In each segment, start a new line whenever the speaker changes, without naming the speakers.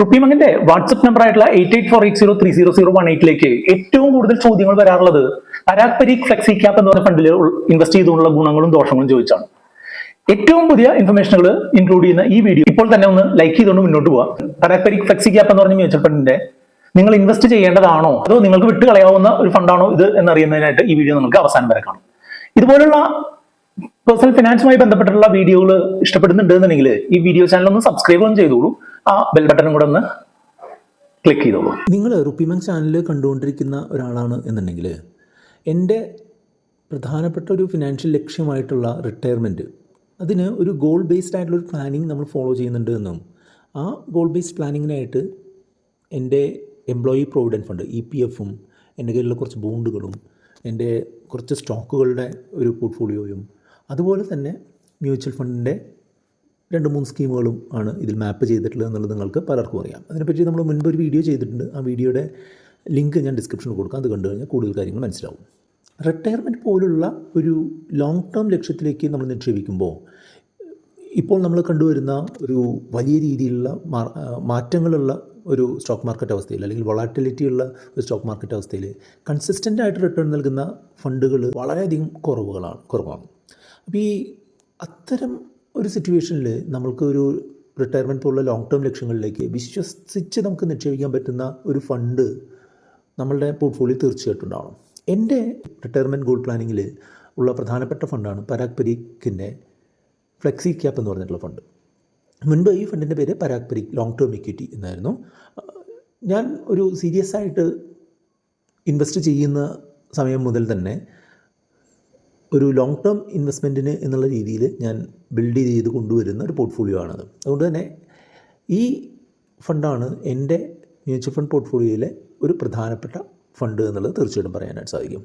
റുപ്പിമംഗിന്റെ WhatsApp number ആയിട്ടുള്ള 8848030018 ഏറ്റവും കൂടുതൽ ചോദ്യങ്ങൾ വരാറുള്ളത് പരാഗ് പരീഖ് ഫ്ലെക്സി ക്യാപ്പ് എന്ന് പറഞ്ഞ ഫണ്ടിൽ ഇൻവെസ്റ്റ് ചെയ്തുകൊണ്ടുള്ള ഗുണങ്ങളും ദോഷങ്ങളും ചോദിച്ചാണ്. ഏറ്റവും പുതിയ ഇൻഫർമേഷനുകൾ ഇൻക്ലൂഡ് ചെയ്യുന്ന ഈ വീഡിയോ ഇപ്പോൾ തന്നെ ഒന്ന് ലൈക്ക് ചെയ്തുകൊണ്ട് മുന്നോട്ട് പോവാം. പരാഗ് പരീഖ് ഫ്ലെക്സി ക്യാപ്പ് എന്ന് പറഞ്ഞ മ്യൂച്വൽ ഫണ്ടിന്റെ നിങ്ങൾ ഇൻവെസ്റ്റ് ചെയ്യേണ്ടതാണോ അതോ നിങ്ങൾക്ക് വിട്ട് കളയാവുന്ന ഒരു ഫണ്ടാണോ ഇത് എന്നറിയുന്നതിനായിട്ട് ഈ വീഡിയോ നമുക്ക് അവസാനം വരെ കാണാം. ഇതുപോലുള്ള പേഴ്സണൽ ഫിനാൻസുമായി ബന്ധപ്പെട്ടുള്ള വീഡിയോകൾ ഇഷ്ടപ്പെടുന്നുണ്ടെന്നുണ്ടെങ്കിൽ ഈ വീഡിയോ ചാനൽ ഒന്ന് സബ്സ്ക്രൈബ് ഒന്ന് ചെയ്തോളൂ, ആ ബെൽ ബട്ടണും കൂടെ ഒന്ന് ക്ലിക്ക് ചെയ്തോളൂ.
നിങ്ങൾ റുപ്പിമംഗ് ചാനൽ കണ്ടുകൊണ്ടിരിക്കുന്ന ഒരാളാണ് എന്നുണ്ടെങ്കിൽ എൻ്റെ പ്രധാനപ്പെട്ട ഒരു ഫിനാൻഷ്യൽ ലക്ഷ്യമായിട്ടുള്ള റിട്ടയർമെൻറ്റ്, അതിന് ഒരു ഗോൾ ബേസ്ഡ് ആയിട്ടുള്ള ഒരു പ്ലാനിങ് നമ്മൾ ഫോളോ ചെയ്യുന്നുണ്ട് എന്നും ആ ഗോൾ ബേസ്ഡ് പ്ലാനിങ്ങിനായിട്ട് എൻ്റെ എംപ്ലോയി പ്രൊവിഡൻറ്റ് ഫണ്ട് EPF-ഉം എൻ്റെ കയ്യിലുള്ള കുറച്ച് ബോണ്ടുകളും എൻ്റെ കുറച്ച് സ്റ്റോക്കുകളുടെ ഒരു പോർട്ട്ഫോളിയോയും അതുപോലെ തന്നെ മ്യൂച്വൽ ഫണ്ടിൻ്റെ 2-3 സ്കീമുകളും ആണ് ഇതിൽ മാപ്പ് ചെയ്തിട്ടുള്ളത് എന്നുള്ളത് നിങ്ങൾക്ക് പലർക്കും അറിയാം. അതിനെപ്പറ്റി നമ്മൾ മുൻപ് ഒരു വീഡിയോ ചെയ്തിട്ടുണ്ട്. ആ വീഡിയോയുടെ ലിങ്ക് ഞാൻ ഡിസ്ക്രിപ്ഷനിൽ കൊടുക്കാം. അത് കണ്ടു കഴിഞ്ഞാൽ കൂടുതൽ കാര്യങ്ങൾ മനസ്സിലാവും. റിട്ടയർമെൻറ്റ് പോലുള്ള ഒരു ലോങ് ടേം ലക്ഷ്യത്തിലേക്ക് നമ്മൾ നിക്ഷേപിക്കുമ്പോൾ ഇപ്പോൾ നമ്മൾ കണ്ടുവരുന്ന ഒരു വലിയ രീതിയിലുള്ള മാറ്റങ്ങളുള്ള ഒരു സ്റ്റോക്ക് മാർക്കറ്റ് അവസ്ഥയിൽ അല്ലെങ്കിൽ വൊളാറ്റിലിറ്റി ഉള്ള ഒരു സ്റ്റോക്ക് മാർക്കറ്റ് അവസ്ഥയിൽ കൺസിസ്റ്റൻ്റ് ആയിട്ട് റിട്ടേൺ നൽകുന്ന ഫണ്ടുകൾ വളരെയധികം കുറവാണ്. അപ്പോൾ ഈ അത്തരം ഒരു സിറ്റുവേഷനിൽ നമ്മൾക്ക് ഒരു റിട്ടയർമെൻറ്റ് പോലുള്ള ലോങ് ടേം ലക്ഷ്യങ്ങളിലേക്ക് വിശ്വസിച്ച് നമുക്ക് നിക്ഷേപിക്കാൻ പറ്റുന്ന ഒരു ഫണ്ട് നമ്മളുടെ പോർട്ട്ഫോളിയോ തീർച്ചയായിട്ടും ഉണ്ടാവണം. എൻ്റെ റിട്ടയർമെൻറ്റ് ഗോൾ പ്ലാനിങ്ങിൽ ഉള്ള പ്രധാനപ്പെട്ട ഫണ്ടാണ് പരാഗ് പരീഖിൻ്റെ ഫ്ലെക്സി ക്യാപ്പ് എന്ന് പറഞ്ഞിട്ടുള്ള ഫണ്ട്. മുൻപ് ഈ ഫണ്ടിൻ്റെ പേര് Parag Parikh long term equity എന്നായിരുന്നു. ഞാൻ ഒരു സീരിയസ് ആയിട്ട് ഇൻവെസ്റ്റ് ചെയ്യുന്ന സമയം മുതൽ തന്നെ ഒരു ലോങ് ടേം ഇൻവെസ്റ്റ്മെൻറ്റിന് എന്നുള്ള രീതിയിൽ ഞാൻ ബിൽഡ് ചെയ്ത് കൊണ്ടുവരുന്ന ഒരു പോർട്ട്ഫോളിയോ ആണത്. അതുകൊണ്ട് തന്നെ ഈ ഫണ്ടാണ് എൻ്റെ മ്യൂച്വൽ ഫണ്ട് പോർട്ട്ഫോളിയോയിലെ ഒരു പ്രധാനപ്പെട്ട ഫണ്ട് എന്നുള്ളത് തീർച്ചയായിട്ടും പറയാനായിട്ട് സാധിക്കും.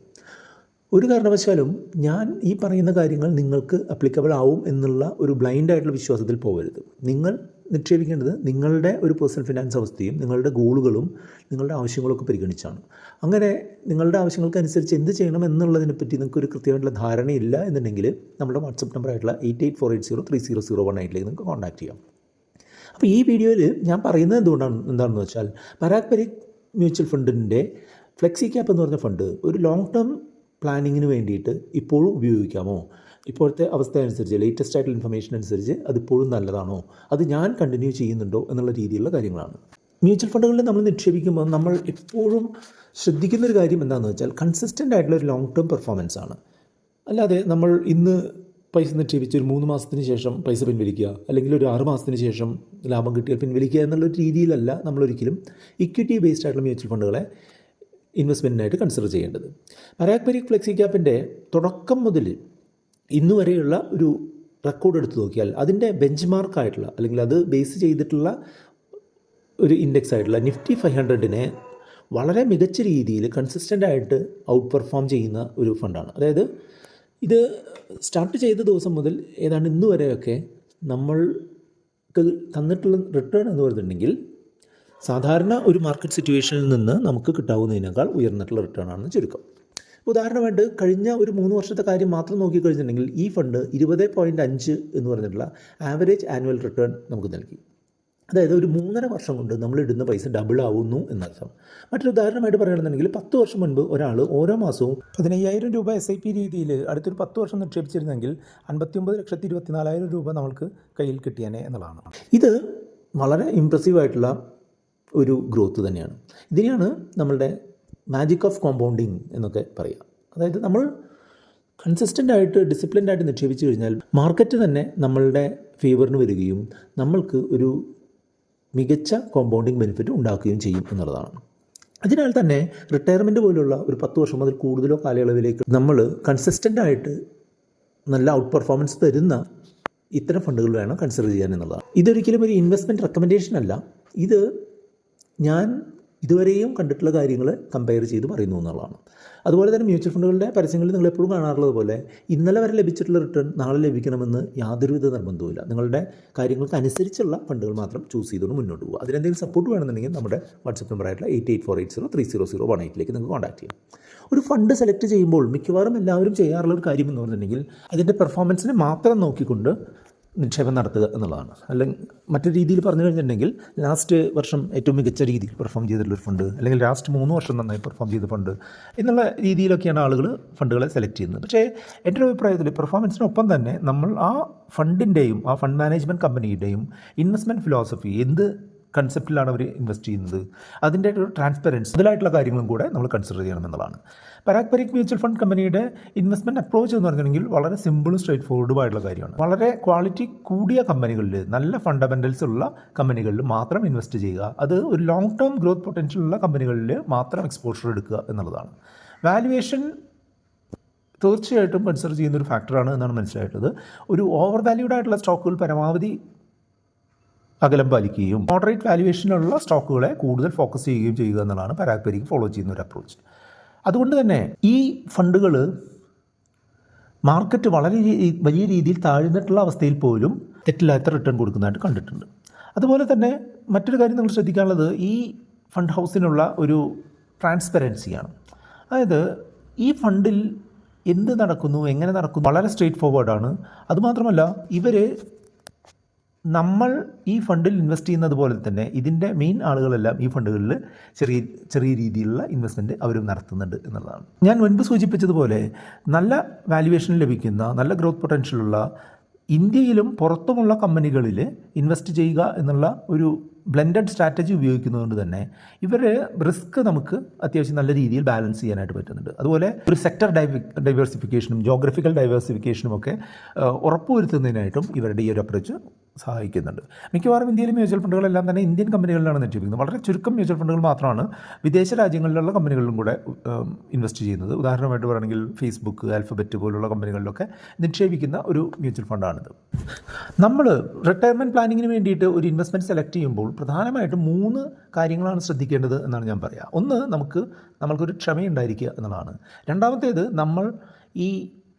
ഒരു കാരണവശാലും ഞാൻ ഈ പറയുന്ന കാര്യങ്ങൾ നിങ്ങൾക്ക് അപ്ലിക്കബിൾ ആവും എന്നുള്ള ഒരു ബ്ലൈൻഡ് ആയിട്ടുള്ള വിശ്വാസത്തിൽ പോകരുത്. നിങ്ങൾ നിക്ഷേപിക്കേണ്ടത് നിങ്ങളുടെ ഒരു പേഴ്സണൽ ഫിനാൻസ് അവസ്ഥയും നിങ്ങളുടെ ഗോളുകളും നിങ്ങളുടെ ആവശ്യങ്ങളൊക്കെ പരിഗണിച്ചാണ്. അങ്ങനെ നിങ്ങളുടെ ആവശ്യങ്ങൾക്കനുസരിച്ച് എന്ത് ചെയ്യണം എന്നുള്ളതിനെപ്പറ്റി നിങ്ങൾക്കൊരു കൃത്യമായിട്ടുള്ള ധാരണയില്ല എന്നുണ്ടെങ്കിൽ നമ്മുടെ വാട്സപ്പ് നമ്പറായിട്ടുള്ള 8848030018 നിങ്ങൾക്ക് കോൺടാക്ട് ചെയ്യാം. അപ്പോൾ ഈ വീഡിയോയിൽ ഞാൻ പറയുന്നത് എന്താണെന്ന് വെച്ചാൽ പരാഗ് പരീഖ് മ്യൂച്വൽ ഫണ്ടിൻ്റെ ഫ്ലെക്സി ക്യാപ്പ് എന്ന് പറഞ്ഞ ഫണ്ട് ഒരു ലോങ് ടേം പ്ലാനിങ്ങിന് വേണ്ടിയിട്ട് ഇപ്പോഴും ഉപയോഗിക്കാമോ, ഇപ്പോഴത്തെ അവസ്ഥ അനുസരിച്ച് ലേറ്റസ്റ്റ് ആയിട്ടുള്ള ഇൻഫർമേഷൻ അനുസരിച്ച് അതിപ്പോഴും നല്ലതാണോ, അത് ഞാൻ കണ്ടിന്യൂ ചെയ്യുന്നുണ്ടോ എന്നുള്ള രീതിയിലുള്ള കാര്യങ്ങളാണ്. മ്യൂച്വൽ ഫണ്ടുകളിൽ നമ്മൾ നിക്ഷേപിക്കുമ്പോൾ നമ്മൾ എപ്പോഴും ശ്രദ്ധിക്കുന്നൊരു കാര്യം എന്താണെന്ന് വെച്ചാൽ കൺസിസ്റ്റൻ്റ് ആയിട്ടുള്ള ഒരു ലോങ് ടേം പെർഫോമൻസ് ആണ്. അല്ലാതെ നമ്മൾ ഇന്ന് പൈസ നിക്ഷേപിച്ച് ഒരു 3 മാസത്തിന് ശേഷം പൈസ പിൻവലിക്കുക അല്ലെങ്കിൽ ഒരു 6 മാസത്തിന് ശേഷം ലാഭം കിട്ടിയാൽ പിൻവലിക്കുക എന്നുള്ളൊരു രീതിയിലല്ല നമ്മളൊരിക്കലും ഇക്വിറ്റി ബേസ്ഡ് ആയിട്ടുള്ള മ്യൂച്വൽ ഫണ്ടുകളെ ഇൻവെസ്റ്റ്മെൻറ്റിനായിട്ട് കൺസിഡർ ചെയ്യേണ്ടത്. പരാഗ് പരീഖ് ഫ്ലെക്സി ക്യാപ്പിൻ്റെ തുടക്കം മുതൽ ഇന്നു വരെയുള്ള ഒരു റെക്കോർഡ് എടുത്തു നോക്കിയാൽ അതിൻ്റെ ബെഞ്ച് മാർക്കായിട്ടുള്ള അല്ലെങ്കിൽ അത് ബേസ് ചെയ്തിട്ടുള്ള ഒരു ഇൻഡെക്സ് ആയിട്ടുള്ള നിഫ്റ്റി 500-നെ വളരെ മികച്ച രീതിയിൽ കൺസിസ്റ്റൻ്റ് ആയിട്ട് ഔട്ട് പെർഫോം ചെയ്യുന്ന ഒരു ഫണ്ടാണ്. അതായത് ഇത് സ്റ്റാർട്ട് ചെയ്ത ദിവസം മുതൽ ഏതാണ്ട് ഇന്ന് വരെയൊക്കെ നമ്മൾക്ക് തന്നിട്ടുള്ള റിട്ടേൺ എന്ന് പറയുന്നുണ്ടെങ്കിൽ സാധാരണ ഒരു മാർക്കറ്റ് സിറ്റുവേഷനിൽ നിന്ന് നമുക്ക് കിട്ടാവുന്നതിനേക്കാൾ ഉയർന്നിട്ടുള്ള റിട്ടേൺ ആണെന്ന് ചുരുക്കം. ഉദാഹരണമായിട്ട് കഴിഞ്ഞ ഒരു 3 വർഷത്തെ കാര്യം മാത്രം നോക്കിക്കഴിഞ്ഞിട്ടുണ്ടെങ്കിൽ ഈ ഫണ്ട് 20.5 എന്ന് പറഞ്ഞിട്ടുള്ള ആവറേജ് ആനുവൽ റിട്ടേൺ നമുക്ക് നൽകി. അതായത് ഒരു 3.5 വർഷം കൊണ്ട് നമ്മൾ ഇടുന്ന പൈസ ഡബിൾ ആവുന്നു എന്നർത്ഥം. മറ്റൊരു ഉദാഹരണമായിട്ട് പറയുകയാണെന്നുണ്ടെങ്കിൽ 10 വർഷം മുൻപ് ഒരാൾ ഓരോ മാസവും 15,000 രൂപ SIP രീതിയിൽ അടുത്തൊരു 10 വർഷം നിക്ഷേപിച്ചിരുന്നെങ്കിൽ 59,24,000 രൂപ നമ്മൾക്ക് കയ്യിൽ കിട്ടിയേനെ എന്നുള്ളതാണ്. ഇത് വളരെ ഇംപ്രസീവായിട്ടുള്ള ഒരു ഗ്രോത്ത് തന്നെയാണ്. ഇതിനെയാണ് നമ്മളുടെ മാജിക് ഓഫ് കോമ്പൗണ്ടിങ് എന്നൊക്കെ പറയുക. അതായത് നമ്മൾ കൺസിസ്റ്റൻ്റ് ആയിട്ട് ഡിസിപ്ലിൻഡ് ആയിട്ട് നിക്ഷേപിച്ചു കഴിഞ്ഞാൽ മാർക്കറ്റ് തന്നെ നമ്മളുടെ ഫേവറിന് വരികയും നമ്മൾക്ക് ഒരു മികച്ച കോമ്പൗണ്ടിങ് ബെനിഫിറ്റ് ഉണ്ടാക്കുകയും ചെയ്യും എന്നുള്ളതാണ്. അതിനാൽ തന്നെ റിട്ടയർമെൻറ്റ് പോലുള്ള ഒരു 10 വർഷം മുതൽ കൂടുതലോ കാലയളവിലേക്ക് നമ്മൾ കൺസിസ്റ്റൻ്റ് ആയിട്ട് നല്ല ഔട്ട് പെർഫോമൻസ് തരുന്ന ഇത്തരം ഫണ്ടുകൾ വേണം കൺസിഡർ ചെയ്യാൻ എന്നുള്ളതാണ്. ഇതൊരിക്കലും ഒരു ഇൻവെസ്റ്റ്മെൻറ്റ് റെക്കമെൻഡേഷൻ അല്ല. ഇത് ഞാൻ ഇതുവരെയും കണ്ടിട്ടുള്ള കാര്യങ്ങൾ കമ്പയർ ചെയ്ത് പറയുന്നു എന്നുള്ളതാണ്. അതുപോലെ തന്നെ മ്യൂച്വൽ ഫണ്ടുകളുടെ പരസ്യങ്ങളിൽ നിങ്ങൾ എപ്പോഴും കാണാറുള്ളത് പോലെ ഇന്നലെ വരെ ലഭിച്ചിട്ടുള്ള റിട്ടേൺ നാളെ ലഭിക്കണമെന്ന് യാതൊരുവിധ നിർബന്ധവുമില്ല. നിങ്ങളുടെ കാര്യങ്ങൾക്ക് അനുസരിച്ചുള്ള ഫണ്ടുകൾ മാത്രം ചൂസ് ചെയ്തുകൊണ്ട് മുന്നോട്ട് പോകുക. അതിനെന്തെങ്കിലും സപ്പോർട്ട് വേണമെന്നുണ്ടെങ്കിൽ നമ്മുടെ വാട്സപ്പ് നമ്പറായിട്ടുള്ള 8848030018 നിങ്ങൾക്ക് കോൺടാക്ട് ചെയ്യാം. ഒരു ഫണ്ട് സെലക്ട് ചെയ്യുമ്പോൾ മിക്കവാറും എല്ലാവരും ചെയ്യാറുള്ള ഒരു കാര്യം എന്ന് പറഞ്ഞിട്ടുണ്ടെങ്കിൽ അതിൻ്റെ പെർഫോമൻസിനെ മാത്രം നോക്കിക്കൊണ്ട് നിക്ഷേപം നടത്തുക എന്നുള്ളതാണ്. അല്ലെങ്കിൽ മറ്റൊരു രീതിയിൽ പറഞ്ഞു കഴിഞ്ഞിട്ടുണ്ടെങ്കിൽ ലാസ്റ്റ് വർഷം ഏറ്റവും മികച്ച രീതിയിൽ പെർഫോം ചെയ്തിട്ടുള്ളൊരു ഫണ്ട്, അല്ലെങ്കിൽ ലാസ്റ്റ് 3 വർഷം നന്നായി പെർഫോം ചെയ്ത ഫണ്ട് എന്നുള്ള രീതിയിലൊക്കെയാണ് ആളുകൾ ഫണ്ടുകളെ സെലക്ട് ചെയ്യുന്നത്. പക്ഷേ എൻ്റെ ഒരു അഭിപ്രായത്തിൽ പെർഫോമൻസിനൊപ്പം തന്നെ നമ്മൾ ആ ഫണ്ടിൻ്റെയും ആ ഫണ്ട് മാനേജ്മെൻറ്റ് കമ്പനിയുടെയും ഇൻവെസ്റ്റ്മെൻറ്റ് ഫിലോസഫി, എന്ത് കൺസെപ്റ്റിലാണ് അവർ ഇൻവെസ്റ്റ് ചെയ്യുന്നത്, അതിൻ്റെ ഒരു ട്രാൻസ്പെറൻസി മുതലായിട്ടുള്ള കാര്യങ്ങളും കൂടെ നമ്മൾ കൺസിഡർ ചെയ്യണം എന്നുള്ളതാണ്. പരാഗ് പരീഖ് മ്യൂച്വൽ ഫണ്ട് കമ്പനിയുടെ ഇൻവെസ്റ്റ്മെൻറ്റ് അപ്രോച്ച് എന്ന് പറഞ്ഞിട്ടുണ്ടെങ്കിൽ വളരെ സിമ്പിളും സ്ട്രേറ്റ് ഫോർവേഡുമായിട്ടുള്ള കാര്യമാണ്. വളരെ ക്വാളിറ്റി കൂടിയ കമ്പനികളിൽ, നല്ല ഫണ്ടമെൻറ്റൽസ് ഉള്ള കമ്പനികളിൽ മാത്രം ഇൻവെസ്റ്റ് ചെയ്യുക, അത് ഒരു ലോങ് ടേം ഗ്രോത്ത് പൊട്ടൻഷ്യൽ ഉള്ള കമ്പനികളിൽ മാത്രം എക്സ്പോഷർ എടുക്കുക എന്നുള്ളതാണ്. വാല്യുവേഷൻ തീർച്ചയായിട്ടും കൺസിഡർ ചെയ്യുന്നൊരു ഫാക്ടറാണ് എന്നാണ് മനസ്സിലായിട്ടുള്ളത്. ഒരു ഓവർ വാല്യൂഡ് ആയിട്ടുള്ള സ്റ്റോക്കുകൾ പരമാവധി അകലം പാലിക്കുകയും മോഡറേറ്റ് വാല്യുവേഷനുള്ള സ്റ്റോക്കുകളെ കൂടുതൽ ഫോക്കസ് ചെയ്യുകയും ചെയ്യുക എന്നുള്ളതാണ് പരാഗ് പരീഖ് ഫോളോ ചെയ്യുന്ന ഒരു അപ്രോച്ച്. അതുകൊണ്ട് തന്നെ ഈ ഫണ്ടുകൾ മാർക്കറ്റ് വളരെ വലിയ രീതിയിൽ താഴ്ന്നിട്ടുള്ള അവസ്ഥയിൽ പോലും തെറ്റില്ലാത്ത റിട്ടേൺ കൊടുക്കുന്നതായിട്ട് കണ്ടിട്ടുണ്ട്. അതുപോലെ തന്നെ മറ്റൊരു കാര്യം നമ്മൾ ശ്രദ്ധിക്കാനുള്ളത് ഈ ഫണ്ട് ഹൗസിനുള്ള ഒരു ട്രാൻസ്പെറൻസിയാണ്. അതായത് ഈ ഫണ്ടിൽ എന്ത് നടക്കുന്നു, എങ്ങനെ നടക്കുന്നു, വളരെ സ്ട്രേറ്റ് ഫോർവേഡാണ്. അതുമാത്രമല്ല ഇവർ നമ്മൾ ഈ ഫണ്ടിൽ ഇൻവെസ്റ്റ് ചെയ്യുന്നത് പോലെ തന്നെ ഇതിൻ്റെ മെയിൻ ആളുകളെല്ലാം ഈ ഫണ്ടുകളിൽ ചെറിയ രീതിയിലുള്ള ഇൻവെസ്റ്റ്മെൻറ്റ് അവരും നടത്തുന്നുണ്ട് എന്നുള്ളതാണ്. ഞാൻ മുൻപ് സൂചിപ്പിച്ചതുപോലെ നല്ല വാല്യുവേഷൻ ലഭിക്കുന്ന, നല്ല ഗ്രോത്ത് പൊട്ടൻഷ്യലുള്ള ഇന്ത്യയിലും പുറത്തുമുള്ള കമ്പനികളിൽ ഇൻവെസ്റ്റ് ചെയ്യുക എന്നുള്ള ഒരു ബ്ലെൻഡഡ് സ്ട്രാറ്റജി ഉപയോഗിക്കുന്നതുകൊണ്ട് തന്നെ ഇവർ റിസ്ക് നമുക്ക് അത്യാവശ്യം നല്ല രീതിയിൽ ബാലൻസ് ചെയ്യാനായിട്ട് പറ്റുന്നുണ്ട്. അതുപോലെ ഒരു സെക്ടർ ഡൈവേഴ്സിഫിക്കേഷനും ജോഗ്രഫിക്കൽ ഡൈവേഴ്സിഫിക്കേഷനും ഒക്കെ ഉറപ്പുവരുത്തുന്നതിനായിട്ടും ഇവരുടെ ഈ ഒരു അപ്രോച്ച് സഹായിക്കുന്നുണ്ട്. മിക്കവാറും ഇന്ത്യയിലെ മ്യൂച്വൽ ഫണ്ടുകളെല്ലാം തന്നെ ഇന്ത്യൻ കമ്പനികളിലാണ് നിക്ഷേപിക്കുന്നത്. വളരെ ചുരുക്കം മ്യൂച്വൽ ഫണ്ടുകൾ മാത്രമാണ് വിദേശ രാജ്യങ്ങളിലുള്ള കമ്പനികളിലും കൂടെ ഇൻവെസ്റ്റ് ചെയ്യുന്നത്. ഉദാഹരണമായിട്ട് പറയുകയാണെങ്കിൽ ഫേസ്ബുക്ക്, ആൽഫബറ്റ് പോലുള്ള കമ്പനികളിലൊക്കെ നിക്ഷേപിക്കുന്ന ഒരു മ്യൂച്വൽ ഫണ്ടാണിത്. നമ്മൾ റിട്ടയർമെൻറ്റ് പ്ലാനിങ്ങിന് വേണ്ടിയിട്ട് ഒരു ഇൻവെസ്റ്റ്മെൻറ്റ് സെലക്ട് ചെയ്യുമ്പോൾ പ്രധാനമായിട്ടും 3 കാര്യങ്ങളാണ് ശ്രദ്ധിക്കേണ്ടത് എന്നാണ് ഞാൻ പറയുക. ഒന്ന്, നമ്മൾക്കൊരു ക്ഷമയുണ്ടായിരിക്കുക എന്നുള്ളതാണ്. രണ്ടാമത്തേത്, നമ്മൾ ഈ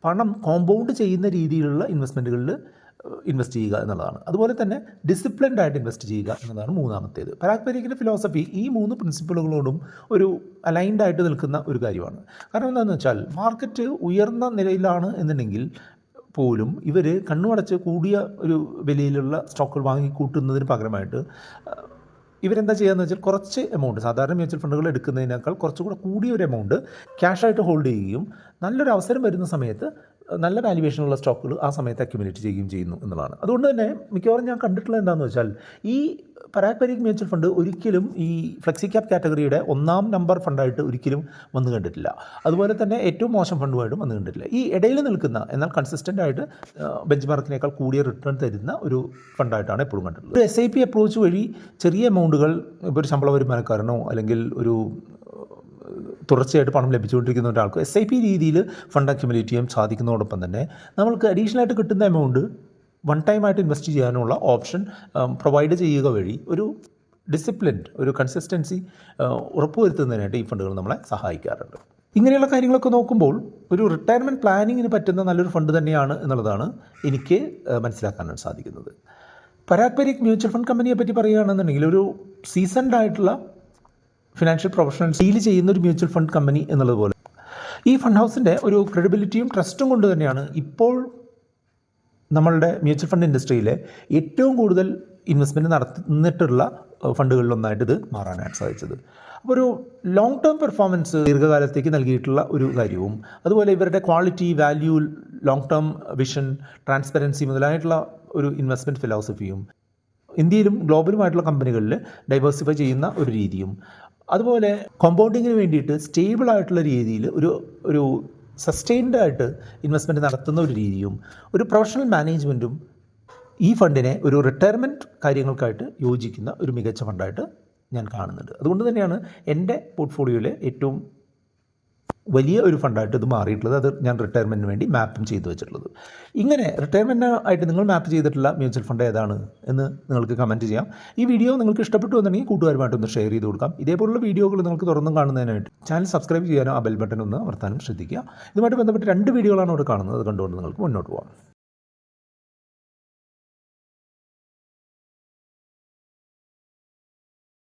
പണം കോമ്പൗണ്ട് ചെയ്യുന്ന രീതിയിലുള്ള ഇൻവെസ്റ്റ്മെൻറ്റുകളിൽ ഇൻവെസ്റ്റ് ചെയ്യുക എന്നുള്ളതാണ്. അതുപോലെ തന്നെ ഡിസിപ്ലിൻഡ് ആയിട്ട് ഇൻവെസ്റ്റ് ചെയ്യുക എന്നതാണ് മൂന്നാമത്തേത്. പരാഗ് പരീഖിൻ്റെ ഫിലോസഫി ഈ 3 പ്രിൻസിപ്പിളുകളോടും ഒരു അലൈൻഡ് ആയിട്ട് നിൽക്കുന്ന ഒരു കാര്യമാണ്. കാരണം എന്താണെന്ന് വെച്ചാൽ മാർക്കറ്റ് ഉയർന്ന നിലയിലാണ് എന്നുണ്ടെങ്കിൽ പോലും ഇവർ കണ്ണുമടച്ച് കൂടിയ ഒരു വിലയിലുള്ള സ്റ്റോക്കുകൾ വാങ്ങിക്കൂട്ടുന്നതിന് പകരമായിട്ട് ഇവരെന്താ ചെയ്യുകയെന്ന് വെച്ചാൽ കുറച്ച് എമൗണ്ട്, സാധാരണ മ്യൂച്വൽ ഫണ്ടുകൾ എടുക്കുന്നതിനേക്കാൾ കുറച്ചുകൂടെ കൂടിയ ഒരു എമൗണ്ട് ക്യാഷായിട്ട് ഹോൾഡ് ചെയ്യുകയും നല്ലൊരു അവസരം വരുന്ന സമയത്ത് നല്ല വാല്യുവേഷനുള്ള സ്റ്റോക്കുകൾ ആ സമയത്ത് അക്യുമുലേറ്റ് ചെയ്യുകയും ചെയ്യുന്നു എന്നുള്ളതാണ്. അതുകൊണ്ട് തന്നെ മിക്കവാറും ഞാൻ കണ്ടിട്ടുള്ളത് എന്താണെന്ന് വെച്ചാൽ ഈ പരാഗ് പരീഖ് മ്യൂച്വൽ ഫണ്ട് ഒരിക്കലും ഈ ഫ്ലെക്സി ക്യാപ് കാറ്റഗറിയുടെ 1ാം നമ്പർ ഫണ്ടായിട്ട് ഒരിക്കലും വന്നു കണ്ടിട്ടില്ല. അതുപോലെ തന്നെ ഏറ്റവും മോശം ഫണ്ടുമായിട്ടും വന്നു കണ്ടിട്ടില്ല. ഈ ഇടയിൽ നിൽക്കുന്ന എന്നാൽ കൺസിസ്റ്റൻ്റ് ആയിട്ട് ബെഞ്ച് മാർക്കിനേക്കാൾ കൂടിയ റിട്ടേൺ തരുന്ന ഒരു ഫണ്ടായിട്ടാണ് എപ്പോഴും കണ്ടിട്ടുള്ളത്. ഒരു SIP അപ്രോച്ച് വഴി ചെറിയ എമൗണ്ടുകൾ, ഇപ്പോൾ ഒരു ശമ്പള വരുമാനക്കാരനോ അല്ലെങ്കിൽ ഒരു തുടർച്ചയായിട്ട് പണം ലഭിച്ചുകൊണ്ടിരിക്കുന്ന ഒരാൾക്ക് SIP രീതിയിൽ ഫണ്ട് അക്യുമുലേറ്റ് ചെയ്യാൻ സാധിക്കുന്നതോടൊപ്പം തന്നെ നമ്മൾക്ക് അഡീഷണലായിട്ട് കിട്ടുന്ന എമൗണ്ട് വൺ ടൈമായിട്ട് ഇൻവെസ്റ്റ് ചെയ്യാനുള്ള ഓപ്ഷൻ പ്രൊവൈഡ് ചെയ്യുക വഴി ഒരു ഡിസിപ്ലിൻഡ്, ഒരു കൺസിസ്റ്റൻസി ഉറപ്പുവരുത്തുന്നതിനായിട്ട് ഈ ഫണ്ടുകൾ നമ്മളെ സഹായിക്കാറുണ്ട്. ഇങ്ങനെയുള്ള കാര്യങ്ങളൊക്കെ നോക്കുമ്പോൾ ഒരു റിട്ടയർമെൻറ്റ് പ്ലാനിങ്ങിന് പറ്റുന്ന നല്ലൊരു ഫണ്ട് തന്നെയാണ് എന്നുള്ളതാണ് എനിക്ക് മനസ്സിലാക്കാനാണ് സാധിക്കുന്നത്. പരാഗ് പരീഖ് മ്യൂച്വൽ ഫണ്ട് കമ്പനിയെ പറ്റി പറയുകയാണെന്നുണ്ടെങ്കിൽ ഒരു സീസൺഡ് ആയിട്ടുള്ള ഫിനാൻഷ്യൽ പ്രൊഫഷണൽസ് ഡീൽ ചെയ്യുന്ന ഒരു മ്യൂച്വൽ ഫണ്ട് കമ്പനി എന്നുള്ളതുപോലെ ഈ ഫണ്ട് ഹൗസിൻ്റെ ഒരു ക്രെഡിബിലിറ്റിയും ട്രസ്റ്റും കൊണ്ട് തന്നെയാണ് ഇപ്പോൾ നമ്മളുടെ മ്യൂച്വൽ ഫണ്ട് ഇൻഡസ്ട്രിയിലെ ഏറ്റവും കൂടുതൽ ഇൻവെസ്റ്റ്മെൻറ്റ് നടന്നിട്ടുള്ള ഫണ്ടുകളിലൊന്നായിട്ട് ഇത് മാറാനായിട്ട് സാധിച്ചത്. അപ്പോൾ ഒരു ലോങ് ടേം പെർഫോമൻസ് ദീർഘകാലത്തേക്ക് നൽകിയിട്ടുള്ള ഒരു കാര്യവും അതുപോലെ ഇവരുടെ quality, value, long term vision, transparency മുതലായിട്ടുള്ള ഒരു ഇൻവെസ്റ്റ്മെൻറ്റ് ഫിലോസഫിയും ഇന്ത്യയിലും ഗ്ലോബലുമായിട്ടുള്ള കമ്പനികളിൽ ഡൈവേഴ്സിഫൈ ചെയ്യുന്ന ഒരു രീതിയും അതുപോലെ കോമ്പൗണ്ടിങ്ങിന് വേണ്ടിയിട്ട് സ്റ്റേബിളായിട്ടുള്ള രീതിയിൽ ഒരു സസ്റ്റെയിൻഡ് ആയിട്ട് ഇൻവെസ്റ്റ്മെൻറ്റ് നടത്തുന്ന ഒരു രീതിയും ഒരു പ്രൊഫഷണൽ മാനേജ്മെൻറ്റും ഈ ഫണ്ടിനെ ഒരു റിട്ടയർമെൻറ്റ് കാര്യങ്ങൾക്കായിട്ട് യോജിക്കുന്ന ഒരു മികച്ച ഫണ്ടായിട്ട് ഞാൻ കാണുന്നുണ്ട്. അതുകൊണ്ട് തന്നെയാണ് എൻ്റെ പോർട്ട്ഫോളിയോയിലെ ഏറ്റവും വലിയ ഒരു ഫണ്ടായിട്ട് ഇത് മാറിയിട്ടുള്ളത്. അത് ഞാൻ റിട്ടയർമെൻറ്റിന് വേണ്ടി മാപ്പും ചെയ്തു വെച്ചിട്ടുള്ളത്. ഇങ്ങനെ റിട്ടയർമെൻറ്റ് ആയിട്ട് നിങ്ങൾ മാപ്പ് ചെയ്തിട്ടുള്ള മ്യൂച്വൽ ഫണ്ട് ഏതാണ് എന്ന് നിങ്ങൾക്ക് കമൻറ്റ് ചെയ്യാം. ഈ വീഡിയോ നിങ്ങൾക്ക് ഇഷ്ടപ്പെട്ടു എന്നുണ്ടെങ്കിൽ കൂട്ടുകാരുമായിട്ടൊന്ന് ഷെയർ ചെയ്ത് കൊടുക്കാം. ഇതേപോലുള്ള വീഡിയോകൾ നിങ്ങൾക്ക് തുറന്നും കാണുന്നതിനായിട്ട് ചാനൽ സബ്സ്ക്രൈബ് ചെയ്യാനോ ആ ബെൽ ബട്ടൺ ഒന്ന് അമർത്താനും ശ്രദ്ധിക്കുക. ഇതുമായിട്ട് ബന്ധപ്പെട്ട് 2 വീഡിയോകളാണ് ഇവിടെ കാണുന്നത്. അത് കണ്ടുകൊണ്ട് നിങ്ങൾക്ക് മുന്നോട്ട് പോകാം.